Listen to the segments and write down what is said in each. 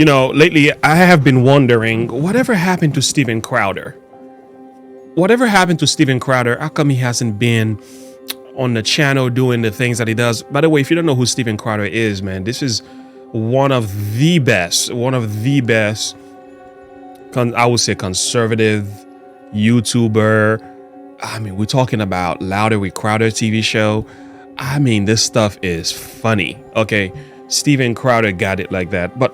Lately I have been wondering whatever happened to Steven Crowder. Whatever happened to Steven Crowder? How come he hasn't been on the channel doing the things that he does? By the way, if you don't know who Steven Crowder is, man, this is one of the best, I would say conservative YouTuber. I mean, we're talking about Louder with Crowder TV show. I mean, this stuff is funny. Okay, Steven Crowder got it like that, but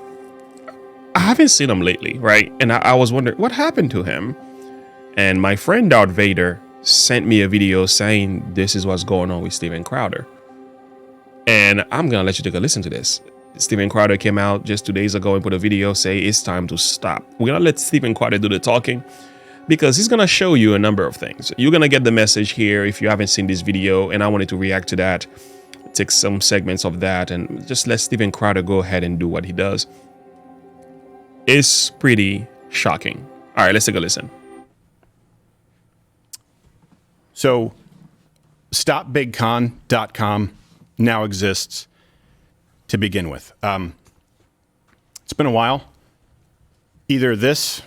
I haven't seen him lately, right? And I was wondering what happened to him. And my friend Darth Vader sent me a video saying this is what's going on with Steven Crowder. And I'm gonna let you take a listen to this. Steven Crowder came out just 2 days ago and put a video say it's time to stop. We're gonna let Steven Crowder do the talking because he's gonna show you a number of things. You're gonna get the message here if you haven't seen this video, and I wanted to react to that, take some segments of that, and just let Steven Crowder go ahead and do what he does. It's pretty shocking. All right, let's take a listen. So, stopbigcon.com now exists to begin with. It's been a while. Either this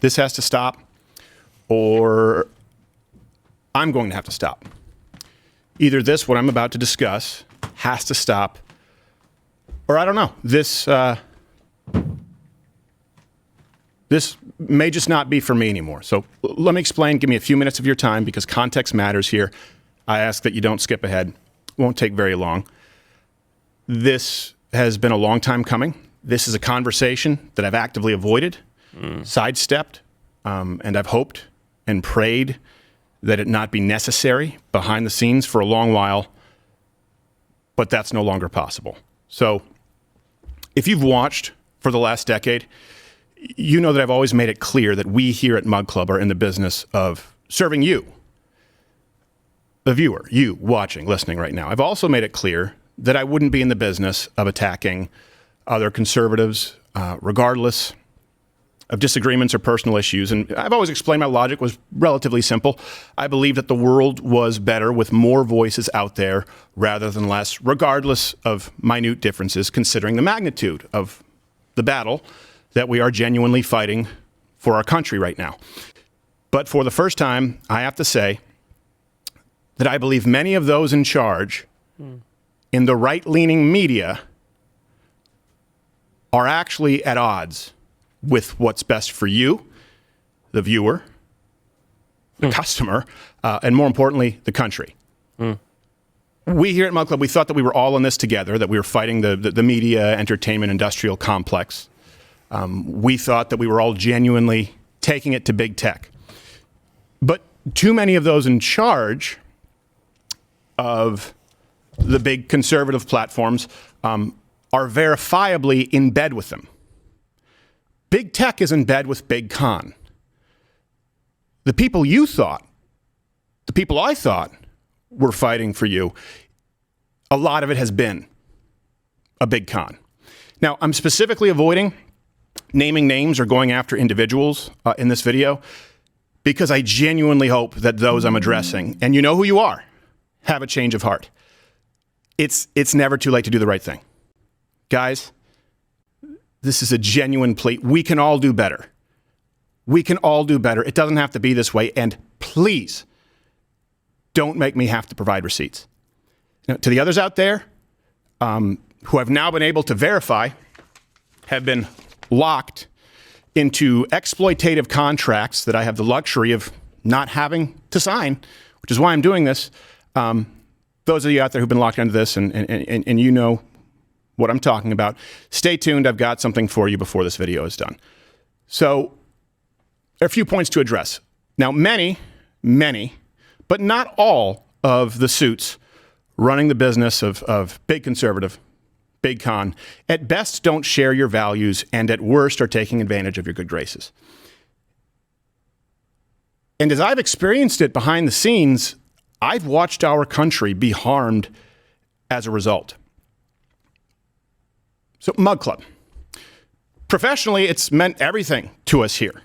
has to stop, or I'm going to have to stop. Either this, what I'm about to discuss, has to stop, or I don't know. This may just not be for me anymore. So let me explain. Give me a few minutes of your time because context matters here. I ask that you don't skip ahead. It won't take very long. This has been a long time coming. This is a conversation that I've actively avoided, sidestepped, and I've hoped and prayed that it not be necessary behind the scenes for a long while, but that's no longer possible. So if you've watched for the last decade, you know that I've always made it clear that we here at Mug Club are in the business of serving you, the viewer, you watching, listening right now. I've also made it clear that I wouldn't be in the business of attacking other conservatives, regardless of disagreements or personal issues. And I've always explained my logic was relatively simple. I believe that the world was better with more voices out there rather than less, regardless of minute differences, considering the magnitude of the battle that we are genuinely fighting for our country right now. But for the first time, I have to say that I believe many of those in charge in the right-leaning media are actually at odds with what's best for you, the viewer, the customer, and more importantly, the country. We here at Mug Club, we thought that we were all in this together, that we were fighting the media, entertainment, industrial complex. We thought that we were all genuinely taking it to big tech. But too many of those in charge of the big conservative platforms are verifiably in bed with them. Big tech is in bed with big con. The people you thought, the people I thought were fighting for you, a lot of it has been a big con. Now, I'm specifically avoiding naming names or going after individuals in this video because I genuinely hope that those I'm addressing, and you know who you are, have a change of heart. It's never too late to do the right thing. Guys, this is a genuine plea. We can all do better. We can all do better. It doesn't have to be this way. And please, don't make me have to provide receipts. Now, to the others out there who have now been able to verify, have been locked into exploitative contracts that I have the luxury of not having to sign, which is why I'm doing this. Those of you out there who've been locked into this and you know what I'm talking about, stay tuned. I've got something for you before this video is done. So there are a few points to address. Now, many, but not all of the suits running the business of big conservative, big con, at best don't share your values and at worst are taking advantage of your good graces. And as I've experienced it behind the scenes, I've watched our country be harmed as a result. So, Mug Club. Professionally, it's meant everything to us here.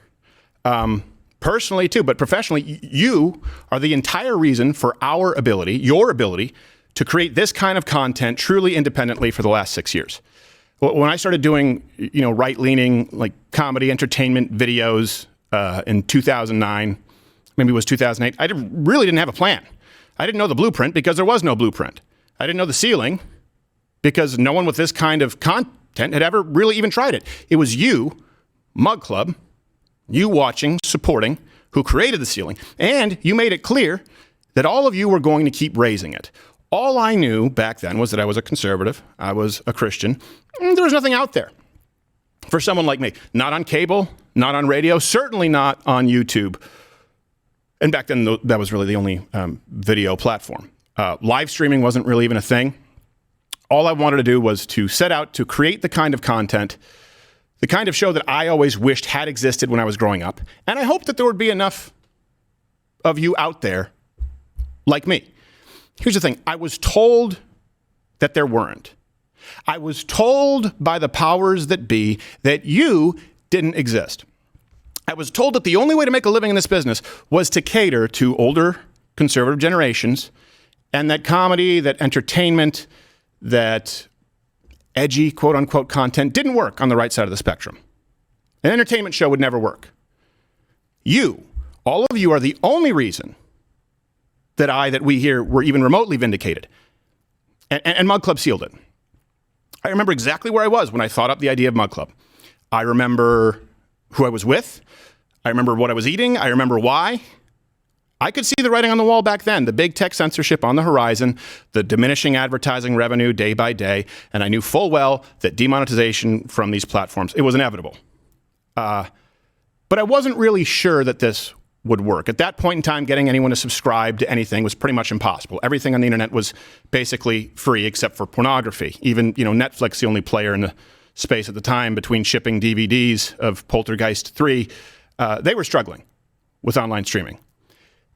Personally, too, but professionally, you are the entire reason for our ability, your ability, to create this kind of content truly independently for the last 6 years. When I started doing, right-leaning, like comedy entertainment videos in 2009, maybe it was 2008, I really didn't have a plan. I didn't know the blueprint because there was no blueprint. I didn't know the ceiling because no one with this kind of content had ever really even tried it. It was you, Mug Club, you watching, supporting, who created the ceiling. And you made it clear that all of you were going to keep raising it. All I knew back then was that I was a conservative, I was a Christian, and there was nothing out there for someone like me. Not on cable, not on radio, certainly not on YouTube. And back then, that was really the only video platform. Live streaming wasn't really even a thing. All I wanted to do was to set out to create the kind of content, the kind of show that I always wished had existed when I was growing up. And I hoped that there would be enough of you out there like me. Here's the thing. I was told that there weren't. I was told by the powers that be that you didn't exist. I was told that the only way to make a living in this business was to cater to older conservative generations, and that comedy, that entertainment, that edgy, quote unquote, content didn't work on the right side of the spectrum. An entertainment show would never work. You, all of you, are the only reason that we here were even remotely vindicated. And Mug Club sealed it. I remember exactly where I was when I thought up the idea of Mug Club. I remember who I was with. I remember what I was eating. I remember why. I could see the writing on the wall back then, the big tech censorship on the horizon, the diminishing advertising revenue day by day, and I knew full well that demonetization from these platforms, it was inevitable. But I wasn't really sure that this would work. At that point in time, getting anyone to subscribe to anything was pretty much impossible. Everything on the internet was basically free except for pornography. Even, Netflix, the only player in the space at the time between shipping DVDs of Poltergeist 3, they were struggling with online streaming.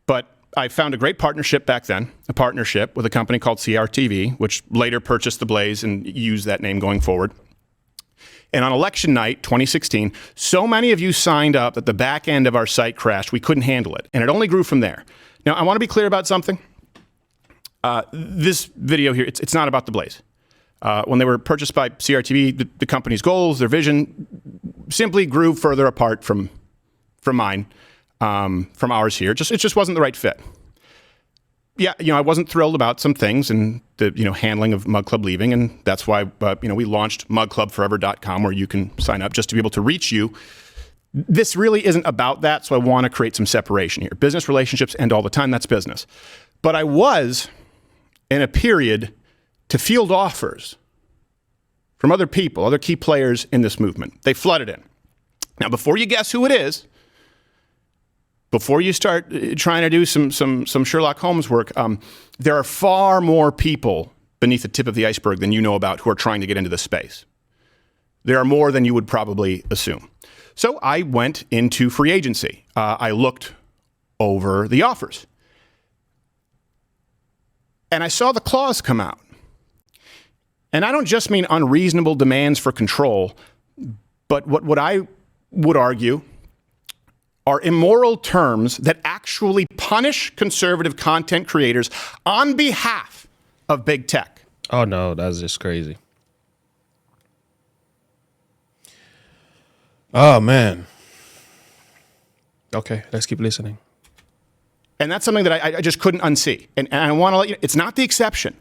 But I found a great partnership back then, a partnership with a company called CRTV, which later purchased The Blaze and used that name going forward. And on election night, 2016, so many of you signed up that the back end of our site crashed. We couldn't handle it. And it only grew from there. Now, I want to be clear about something. This video here, it's not about The Blaze. When they were purchased by CRTV, the company's goals, their vision, simply grew further apart from mine, from ours here. It just wasn't the right fit. Yeah, I wasn't thrilled about some things and the, handling of Mug Club leaving. And that's why, we launched mugclubforever.com, where you can sign up just to be able to reach you. This really isn't about that. So I want to create some separation here. Business relationships end all the time. That's business. But I was in a period to field offers from other people, other key players in this movement. They flooded in. Now, before you guess who it is, before you start trying to do some Sherlock Holmes work, there are far more people beneath the tip of the iceberg than you know about who are trying to get into this space. There are more than you would probably assume. So I went into free agency. I looked over the offers. And I saw the clause come out. And I don't just mean unreasonable demands for control, but what I would argue are immoral terms that actually punish conservative content creators on behalf of big tech. Oh, no, that's just crazy. Oh, man. Okay, let's keep listening. And that's something that I just couldn't unsee. And I want to let you know, it's not the exception.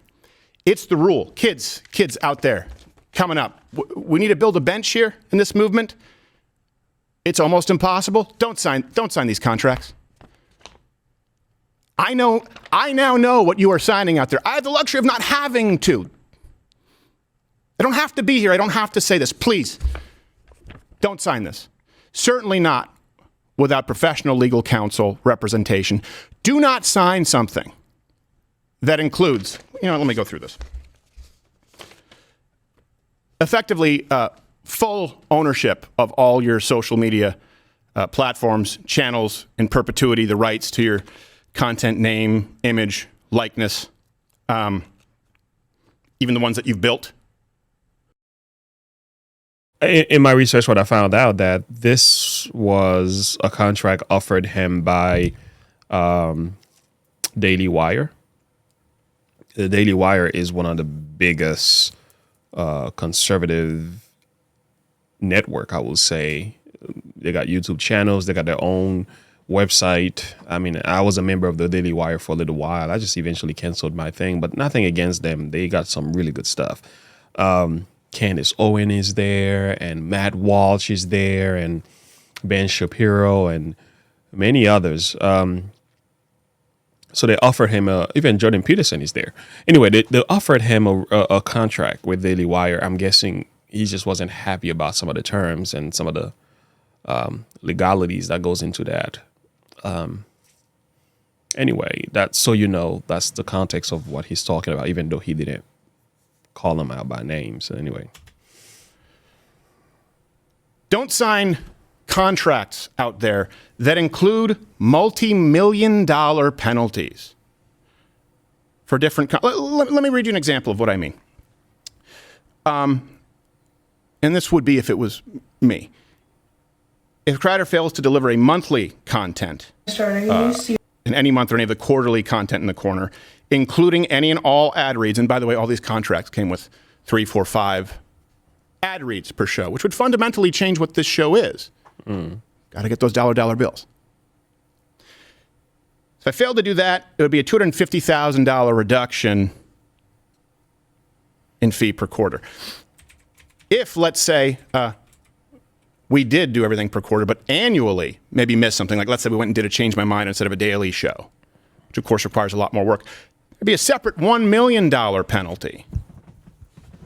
It's the rule. Kids out there coming up. We need to build a bench here in this movement. It's almost impossible. Don't sign these contracts. I now know what you are signing out there. I have the luxury of not having to. I don't have to be here. I don't have to say this. Please, don't sign this. Certainly not without professional legal counsel representation. Do not sign something that includes, let me go through this. Effectively, full ownership of all your social media platforms, channels, in perpetuity, the rights to your content name, image, likeness, even the ones that you've built. In my research, what I found out that this was a contract offered him by Daily Wire. The Daily Wire is one of the biggest conservative network, I will say. They got YouTube channels. They got their own website. I mean, I was a member of the Daily Wire for a little while. I just eventually canceled my thing, but nothing against them. They got some really good stuff. Candace Owen is there, and Matt Walsh is there, and Ben Shapiro, and many others. So they offered him, even Jordan Peterson is there. Anyway, they offered him a contract with Daily Wire. I'm guessing he just wasn't happy about some of the terms and some of the legalities that goes into that. Anyway, that's so you know, that's the context of what he's talking about, even though he didn't call them out by name. So anyway. Don't sign contracts out there that include multi-million-dollar penalties for different. Let me read you an example of what I mean. And this would be if it was me. If Crowder fails to deliver a monthly content in any month or any of the quarterly content in the corner, including any and all ad reads, and by the way, all these contracts came with 3, 4, 5 ad reads per show, which would fundamentally change what this show is. Got to get those dollar bills. If I failed to do that, it would be a $250,000 reduction in fee per quarter. If, let's say, we did do everything per quarter, but annually maybe missed something, like let's say we went and did a Change My Mind instead of a daily show, which of course requires a lot more work, it'd be a separate $1 million penalty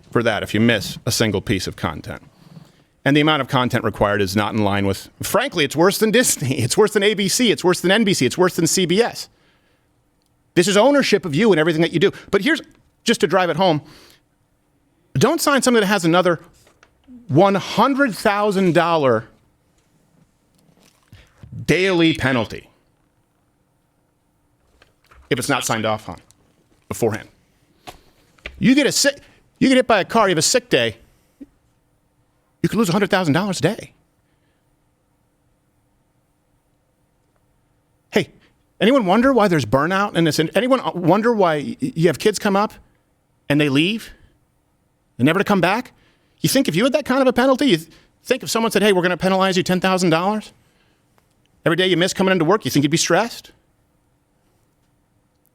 for that if you miss a single piece of content. And the amount of content required is not in line with, frankly, it's worse than Disney, it's worse than ABC, it's worse than NBC, it's worse than CBS. This is ownership of you and everything that you do. But here's, just to drive it home, don't sign something that has another $100,000 daily penalty if it's not signed off on beforehand. You get hit by a car, you have a sick day, you could lose $100,000 a day. Hey, anyone wonder why there's burnout in this? Anyone wonder why you have kids come up and they leave? They're never to come back? You think if you had that kind of a penalty, you think if someone said, hey, we're going to penalize you $10,000 every day you miss coming into work, you think you'd be stressed?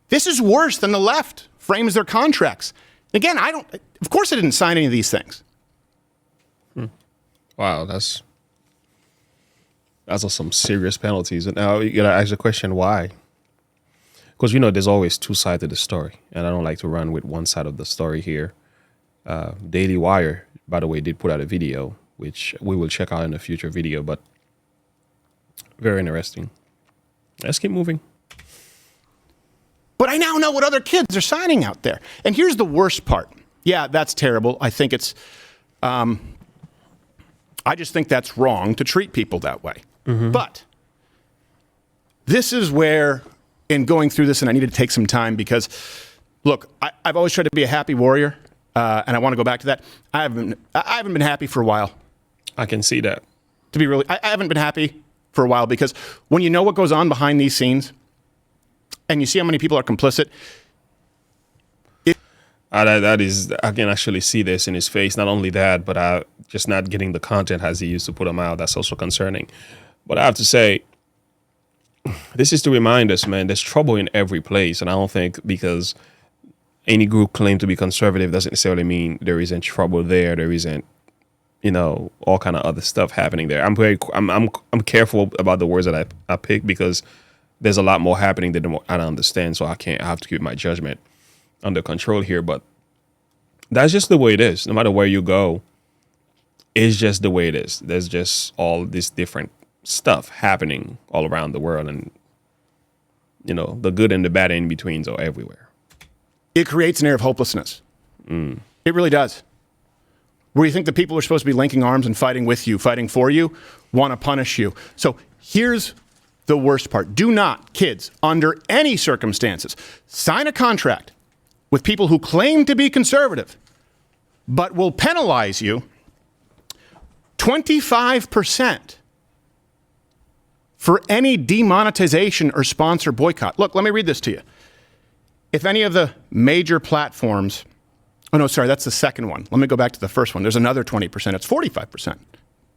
This is worse than the left frames their contracts. Again, of course I didn't sign any of these things. Wow, that's some serious penalties. And now you got to ask the question, why? Because, there's always two sides to the story, and I don't like to run with one side of the story here. Daily Wire, by the way, did put out a video, which we will check out in a future video, but very interesting. Let's keep moving. But I now know what other kids are signing out there. And here's the worst part. Yeah, that's terrible. I think it's, I just think that's wrong to treat people that way. Mm-hmm. But this is where, in going through this, and I need to take some time because, look, I've always tried to be a happy warrior. And I want to go back to that. I haven't been happy for a while. I can see that. To be really, I haven't been happy for a while because when you know what goes on behind these scenes and you see how many people are complicit. That is, I can actually see this in his face. Not only that, but just not getting the content as he used to put them out. That's also concerning. But I have to say, this is to remind us, man, there's trouble in every place. And I don't think because any group claim to be conservative doesn't necessarily mean there isn't trouble there. There isn't, all kind of other stuff happening there. I'm careful about the words that I pick because there's a lot more happening than I understand. So I have to keep my judgment under control here. But that's just the way it is. No matter where you go, it's just the way it is. There's just all this different stuff happening all around the world, and the good and the bad in betweens are everywhere. It creates an air of hopelessness. It really does. Where you think the people who are supposed to be linking arms and fighting with you, fighting for you, want to punish you. So here's the worst part. Do not, kids, under any circumstances, sign a contract with people who claim to be conservative, but will penalize you 25% for any demonetization or sponsor boycott. Look, let me read this to you. If any of the major platforms Oh, no, sorry, that's the second one. Let me go back to the first one. There's another 20%. It's 45% if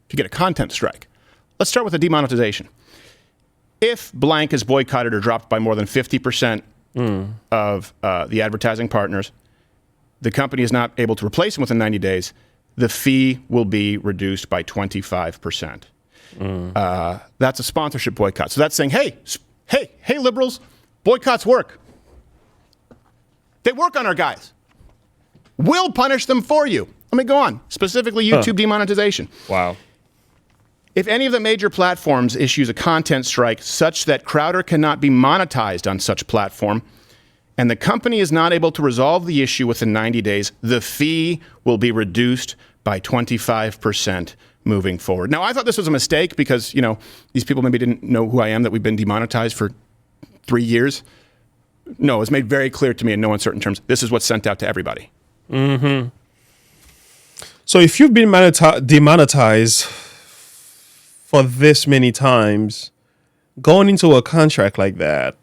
you get a content strike. Let's start with the demonetization. If blank is boycotted or dropped by more than 50% of the advertising partners, the company is not able to replace them within 90 days, the fee will be reduced by 25%. That's a sponsorship boycott. So that's saying, hey, liberals, boycotts work. They work on our guys. We'll punish them for you. Let me go on. Specifically, YouTube demonetization. Wow. If any of the major platforms issues a content strike such that Crowder cannot be monetized on such platform, and the company is not able to resolve the issue within 90 days, the fee will be reduced by 25% moving forward. Now, I thought this was a mistake because, these people maybe didn't know who I am, that we've been demonetized for 3 years. No, it was made very clear to me in no uncertain terms. This is what's sent out to everybody. Mm-hmm. So if you've been demonetized for this many times, going into a contract like that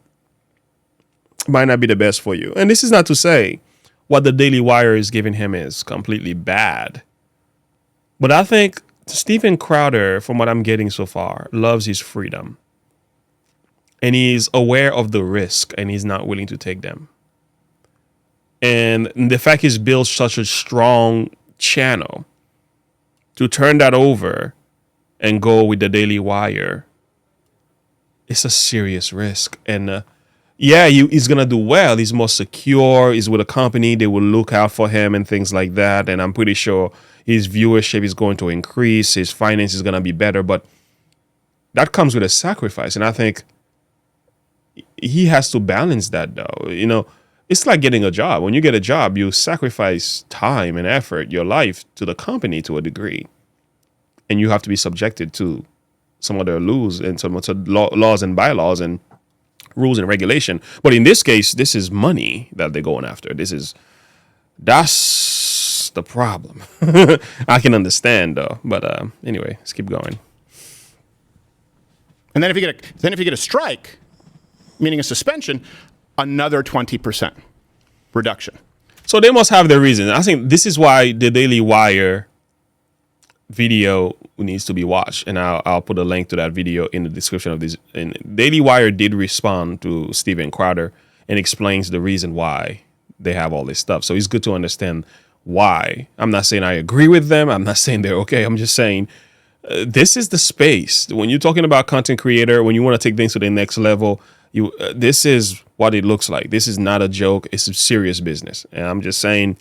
might not be the best for you. And this is not to say what the Daily Wire is giving him is completely bad. But I think Steven Crowder, from what I'm getting so far, loves his freedom. And he's aware of the risk and he's not willing to take them. And the fact he's built such a strong channel to turn that over and go with the Daily Wire, it's a serious risk. And he's going to do well. He's more secure. He's with a company. They will look out for him and things like that. And I'm pretty sure his viewership is going to increase. His finance is going to be better. But that comes with a sacrifice. And I think he has to balance that, though. It's like getting a job. When you get a job, you sacrifice time and effort, your life, to the company to a degree. And you have to be subjected to some of their laws and some of the laws and bylaws and rules and regulation. But in this case, this is money that they're going after. That's the problem. I can understand, though. But anyway, let's keep going. And then if you get a strike, meaning a suspension, another 20% reduction. So they must have their reason. I think this is why the Daily Wire video needs to be watched. And I'll put a link to that video in the description of this. And Daily Wire did respond to Steven Crowder and explains the reason why they have all this stuff. So it's good to understand why. I'm not saying I agree with them. I'm not saying they're okay. I'm just saying this is the space. When you're talking about content creator, when you want to take things to the next level, this is what it looks like. This is not a joke. It's a serious business. And I'm just saying,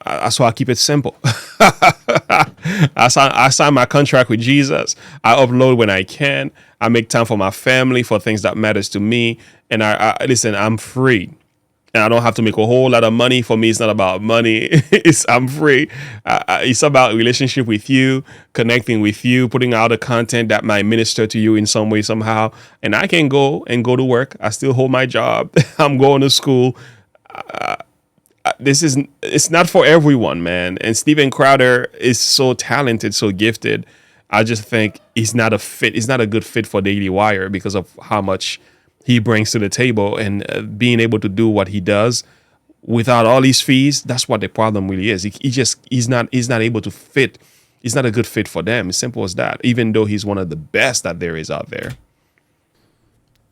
that's why I keep it simple. I sign my contract with Jesus. I upload when I can. I make time for my family, for things that matters to me. And listen, I'm free. And I don't have to make a whole lot of money. For me, it's not about money. I'm free. It's about relationship with you, connecting with you, putting out the content that might minister to you in some way, somehow. And I can go to work. I still hold my job. I'm going to school. It's not for everyone, man. And Steven Crowder is so talented, so gifted. I just think he's not a fit. He's not a good fit for Daily Wire because of how much he brings to the table, and being able to do what he does without all these fees. That's what the problem really is. He's not able to fit. He's not a good fit for them. As simple as that, even though he's one of the best that there is out there.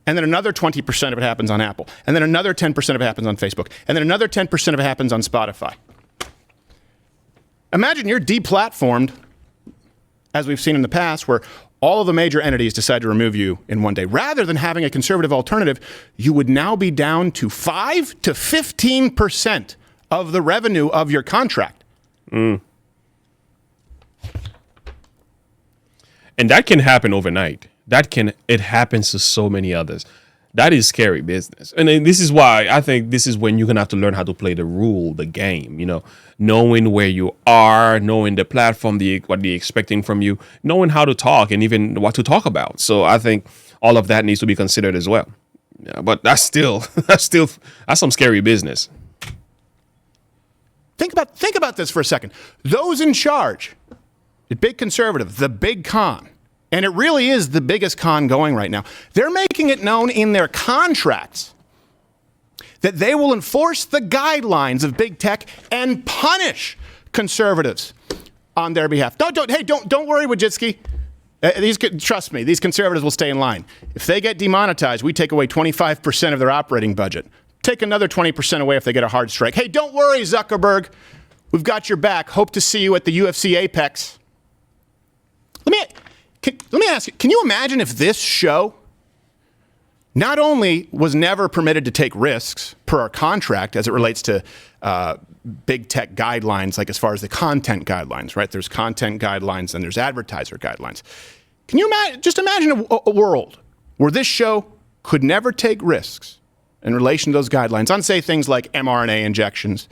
And then another 20% of it happens on Apple. And then another 10% of it happens on Facebook. And then another 10% of it happens on Spotify. Imagine you're deplatformed, as we've seen in the past, where all of the major entities decide to remove you in one day. Rather than having a conservative alternative, you would now be down to 5 to 15% of the revenue of your contract. And that can happen overnight. It happens to so many others. That is scary business. And this is why I think this is when you're going to have to learn how to play the game, knowing where you are, knowing the platform, what they're expecting from you, knowing how to talk and even what to talk about. So I think all of that needs to be considered as well. Yeah, but that's some scary business. Think about this for a second. Those in charge, the big conservative, the big con, and it really is the biggest con going right now. They're making it known in their contracts that they will enforce the guidelines of big tech and punish conservatives on their behalf. Don't worry, Wojcicki. Trust me, these conservatives will stay in line. If they get demonetized, we take away 25% of their operating budget. Take another 20% away if they get a hard strike. Hey, don't worry, Zuckerberg. We've got your back. Hope to see you at the UFC Apex. Let me ask you, can you imagine if this show not only was never permitted to take risks per our contract as it relates to big tech guidelines, like as far as the content guidelines, right? There's content guidelines and there's advertiser guidelines. Can you imagine a world where this show could never take risks in relation to those guidelines on, say, things like mRNA injections,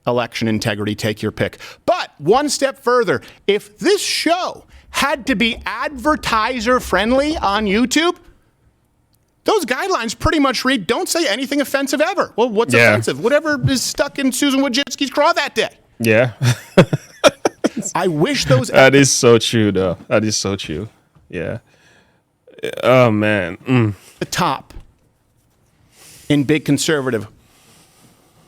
election integrity, take your pick. But one step further, if this show had to be advertiser friendly on YouTube, those guidelines pretty much read, don't say anything offensive ever. Well, what's offensive? Whatever is stuck in Susan Wojcicki's craw that day. Yeah. I wish those... That is so true, though. That is so true. Yeah. Oh, man. The top in big conservative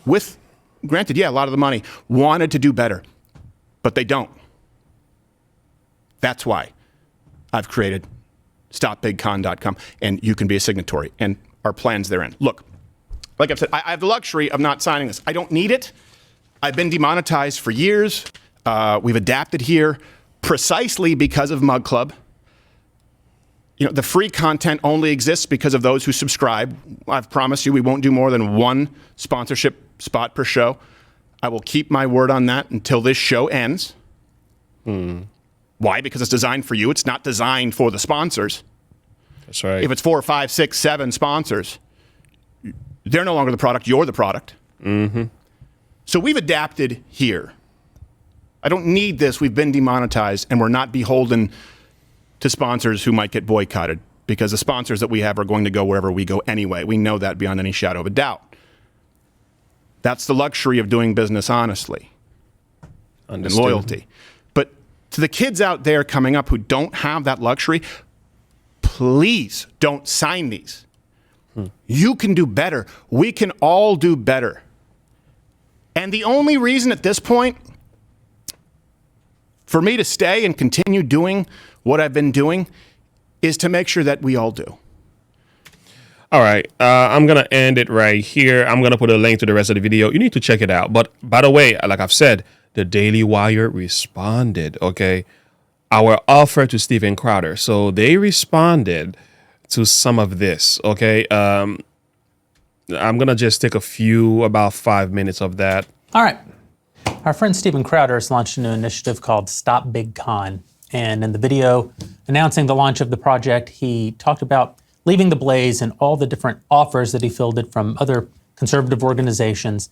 with, granted, a lot of the money, wanted to do better, but they don't. That's why I've created stopbigcon.com, and you can be a signatory, and our plans therein. Look, like I've said, I have the luxury of not signing this. I don't need it. I've been demonetized for years. We've adapted here precisely because of Mug Club. You know, the free content only exists because of those who subscribe. I've promised you we won't do more than one sponsorship spot per show. I will keep my word on that until this show ends. Why? Because it's designed for you. It's not designed for the sponsors. That's right. If it's 4, 5, 6, 7 sponsors, they're no longer the product. You're the product. So we've adapted here. I don't need this. We've been demonetized, and we're not beholden to sponsors who might get boycotted, because the sponsors that we have are going to go wherever we go anyway. We know that beyond any shadow of a doubt. That's the luxury of doing business honestly and loyalty. But to the kids out there coming up who don't have that luxury, please don't sign these. You can do better. We can all do better. And the only reason at this point for me to stay and continue doing what I've been doing is to make sure that we all do. All right. I'm going to end it right here. I'm going to put a link to the rest of the video. You need to check it out. But by the way, like I've said, the Daily Wire responded, okay? Our offer to Steven Crowder. So they responded to some of this, okay? I'm going to just take about 5 minutes of that. All right. Our friend Steven Crowder has launched a new initiative called Stop Big Con. And in the video announcing the launch of the project, he talked about leaving the blaze and all the different offers that he fielded from other conservative organizations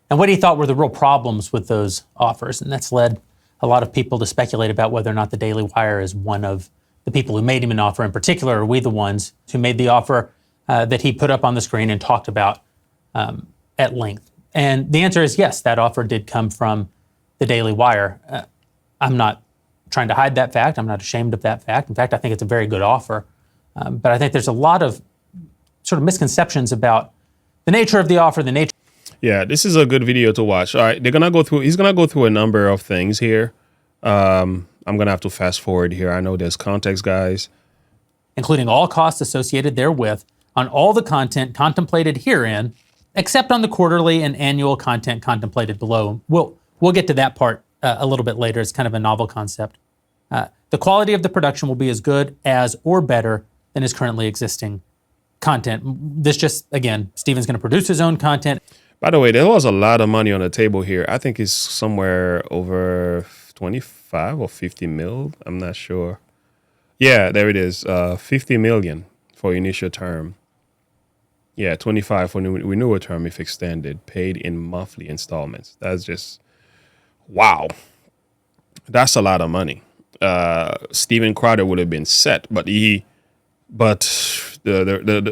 and what he thought were the real problems with those offers. And that's led a lot of people to speculate about whether or not the Daily Wire is one of the people who made him an offer. In particular, are we the ones who made the offer that he put up on the screen and talked about at length? And the answer is yes, that offer did come from the Daily Wire. I'm not trying to hide that fact. I'm not ashamed of that fact. In fact, I think it's a very good offer. But I think there's a lot of sort of misconceptions about the nature of the offer, the nature. Yeah, this is a good video to watch. All right, he's gonna go through a number of things here. I'm gonna have to fast forward here. I know there's context, guys. Including all costs associated therewith on all the content contemplated herein, except on the quarterly and annual content contemplated below. We'll get to that part a little bit later. It's kind of a novel concept. The quality of the production will be as good as or better than is currently existing content. This just, again, Steven's going to produce his own content. By the way, there was a lot of money on the table here. I think it's somewhere over 25 or 50 mil. I'm not sure. Yeah, there it is. 50 million for initial term. Yeah, 25 for renewal term if extended, paid in monthly installments. That's just, wow. That's a lot of money. Steven Crowder would have been set, but the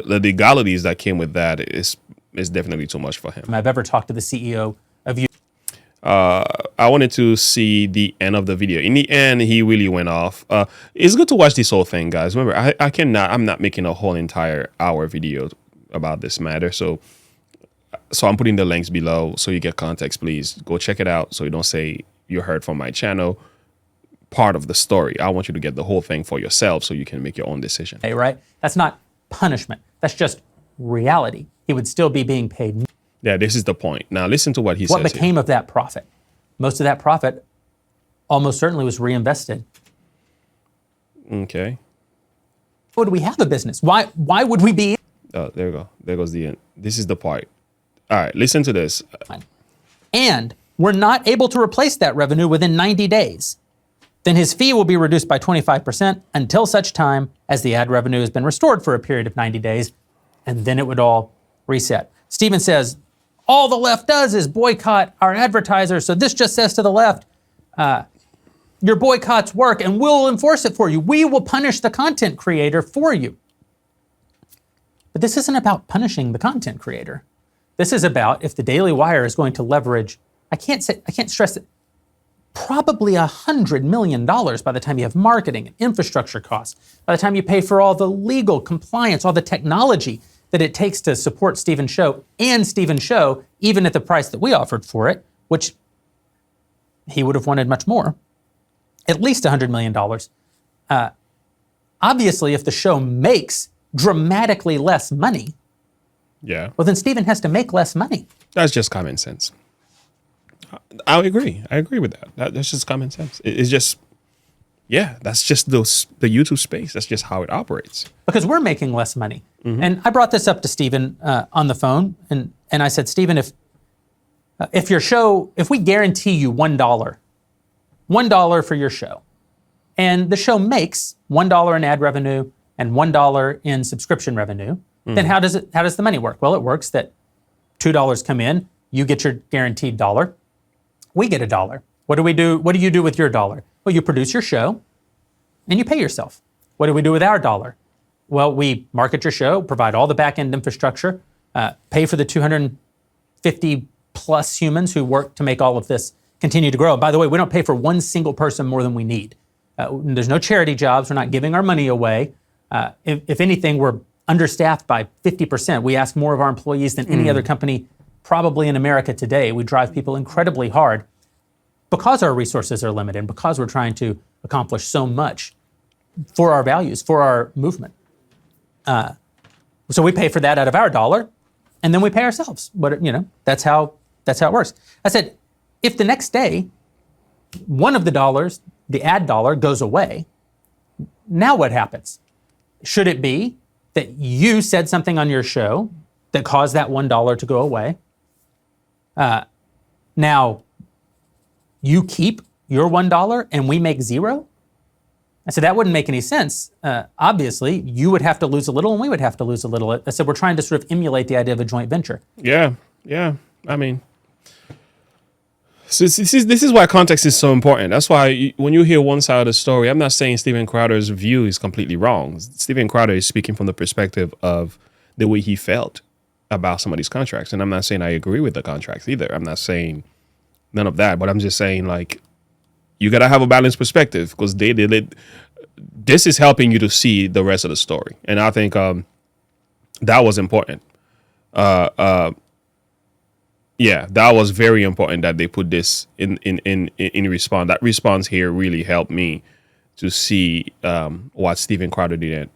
legalities that came with that is definitely too much for him. I've ever talked to the CEO of you. I wanted to see the end of the video. In the end, he really went off. It's good to watch this whole thing, guys. Remember, I'm not making a whole entire hour video about this matter. So So I'm putting the links below so you get context. Please go check it out so you don't say you heard from my channel part of the story. I want you to get the whole thing for yourself so you can make your own decision. Hey, right? That's not punishment. That's just reality. He would still be being paid. Yeah, this is the point. Now listen to what he What says became here. of that profit? Most of that profit almost certainly was reinvested. Okay. Would we have a business? Why would we be? Oh, there we go. There goes the end. This is the part. All right, listen to this. And we're not able to replace that revenue within 90 days. Then his fee will be reduced by 25% until such time as the ad revenue has been restored for a period of 90 days, and then it would all reset. Stephen says, all the left does is boycott our advertisers, so this just says to the left, your boycotts work and we'll enforce it for you. We will punish the content creator for you. But this isn't about punishing the content creator. This is about if the Daily Wire is going to leverage, I can't stress it, probably $100 million by the time you have marketing and infrastructure costs, by the time you pay for all the legal compliance, all the technology that it takes to support Stephen's show and Stephen's show, even at the price that we offered for it, which he would have wanted much more, at least $100 million. Obviously, if the show makes dramatically less money, Yeah. well, then Stephen has to make less money. That's just common sense. I agree. I agree with that. That's just common sense. It's just, yeah, that's just the YouTube space. That's just how it operates. Because we're making less money. And I brought this up to Stephen on the phone, and I said, Stephen, if your show, if we guarantee you $1 for your show, and the show makes $1 in ad revenue and $1 in subscription revenue, then how does the money work? Well, it works that $2 come in, you get your guaranteed dollar, we get $1. What do we do? What do you do with your dollar? Well, you produce your show and you pay yourself. What do we do with our dollar? Well, we market your show, provide all the back-end infrastructure, pay for the 250 plus humans who work to make all of this continue to grow. By the way, we don't pay for one single person more than we need. There's no charity jobs. We're not giving our money away. If anything, we're understaffed by 50%. We ask more of our employees than any other company probably in America today. We drive people incredibly hard because our resources are limited, because we're trying to accomplish so much for our values, for our movement. So we pay for that out of our dollar, and then we pay ourselves. But that's how it works. I said, if the next day, one of the dollars, the ad dollar, goes away, now what happens? Should it be that you said something on your show that caused that $1 to go away? Now, you keep your $1 and we make $0? I said, that wouldn't make any sense. Obviously, you would have to lose a little and we would have to lose a little. I said, we're trying to sort of emulate the idea of a joint venture. Yeah. I mean, so this is why context is so important. That's why when you hear one side of the story, I'm not saying Steven Crowder's view is completely wrong. Steven Crowder is speaking from the perspective of the way he felt about some of these contracts. And I'm not saying I agree with the contracts either. I'm not saying none of that, but I'm just saying, like, you got to have a balanced perspective because this is helping you to see the rest of the story. And I think that was important. Yeah, that was very important that they put this in response. That response here really helped me to see what Steven Crowder didn't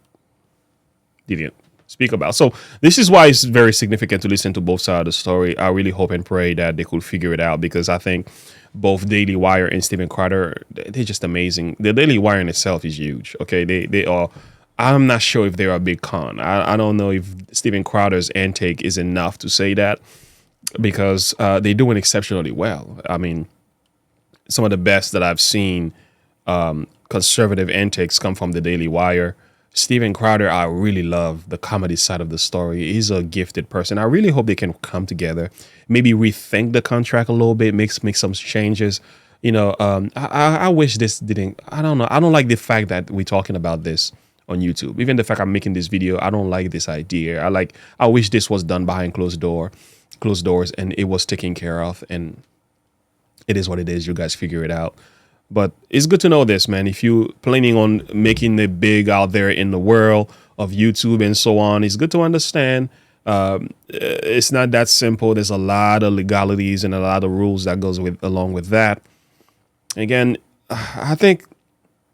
speak about. So this is why it's very significant to listen to both sides of the story. I really hope and pray that they could figure it out because I think both Daily Wire and Steven Crowder, they're just amazing. The Daily Wire in itself is huge. Okay, they are. I'm not sure if they're a big con. I don't know if Steven Crowder's intake is enough to say that. Because they're doing exceptionally well. I mean, some of the best that I've seen conservative intakes come from the Daily Wire. Steven Crowder, I really love the comedy side of the story. He's a gifted person. I really hope they can come together, maybe rethink the contract a little bit, make some changes. I wish this didn't. I don't know. I don't like the fact that we're talking about this on YouTube. Even the fact I'm making this video, I don't like this idea. I wish this was done behind closed doors and it was taken care of, and it is what it is. You guys figure it out. But it's good to know this, man. If you're planning on making it big out there in the world of YouTube and so on, it's good to understand It's not that simple. There's a lot of legalities and a lot of rules that goes along with that. Again, I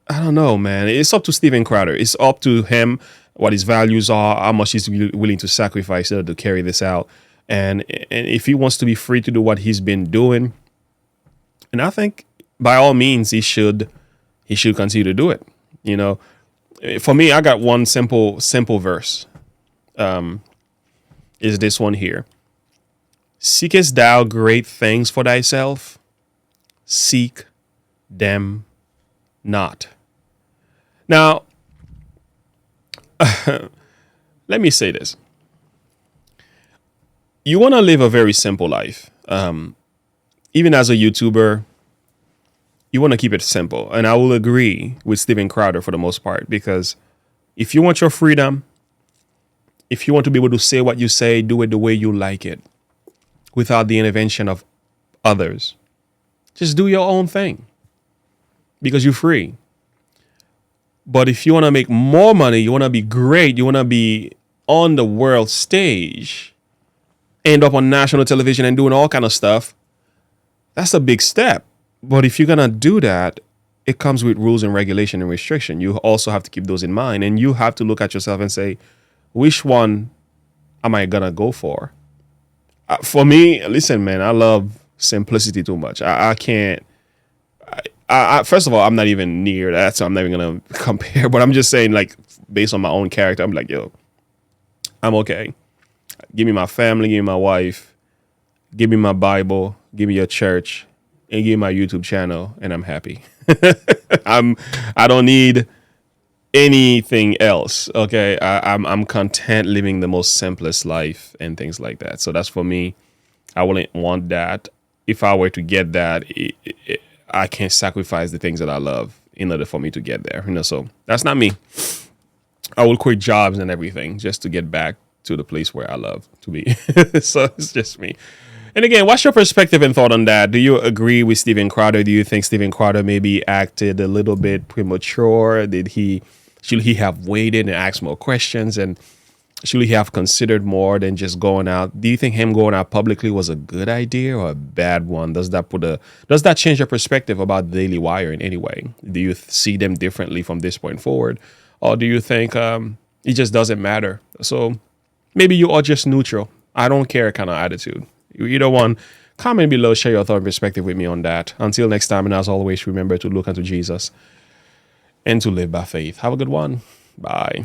don't know, man. It's up to Steven Crowder. It's up to him what his values are, how much he's willing to sacrifice to carry this out. And if he wants to be free to do what he's been doing, and I think by all means he should continue to do it. You know, for me, I got one simple verse. Is this one here? Seekest thou great things for thyself? Seek them not. Now, let me say this. You want to live a very simple life. Even as a YouTuber, you want to keep it simple. And I will agree with Steven Crowder for the most part, because if you want your freedom, if you want to be able to say what you say, do it the way you like it, without the intervention of others, just do your own thing, because you're free. But if you want to make more money, you want to be great, you want to be on the world stage, end up on national television and doing all kind of stuff, that's a big step. But if you're going to do that, it comes with rules and regulation and restriction. You also have to keep those in mind. And you have to look at yourself and say, which one am I going to go for? For me, listen, man, I love simplicity too much. I can't. First of all, I'm not even near that, so I'm not even going to compare. But I'm just saying, like, based on my own character, I'm like, yo, I'm okay. Give me my family, give me my wife, give me my Bible, give me your church, and give me my YouTube channel, and I'm happy. I don't need anything else. Okay, I'm content living the most simplest life and things like that. So that's for me. I wouldn't want that. If I were to get that, I can't sacrifice the things that I love in order for me to get there. You know, so that's not me. I will quit jobs and everything just to get back to the place where I love to be. So it's just me. And again, what's your perspective and thought on that? Do you agree with Steven Crowder? Do you think Steven Crowder maybe acted a little bit premature? Should he have waited and asked more questions? And should he have considered more than just going out? Do you think him going out publicly was a good idea or a bad one? Does that change your perspective about the Daily Wire in any way? Do you see them differently from this point forward? Or do you think it just doesn't matter? So maybe you are just neutral. I don't care kind of attitude. Either one, comment below, share your thought and perspective with me on that. Until next time, and as always, remember to look unto Jesus and to live by faith. Have a good one. Bye.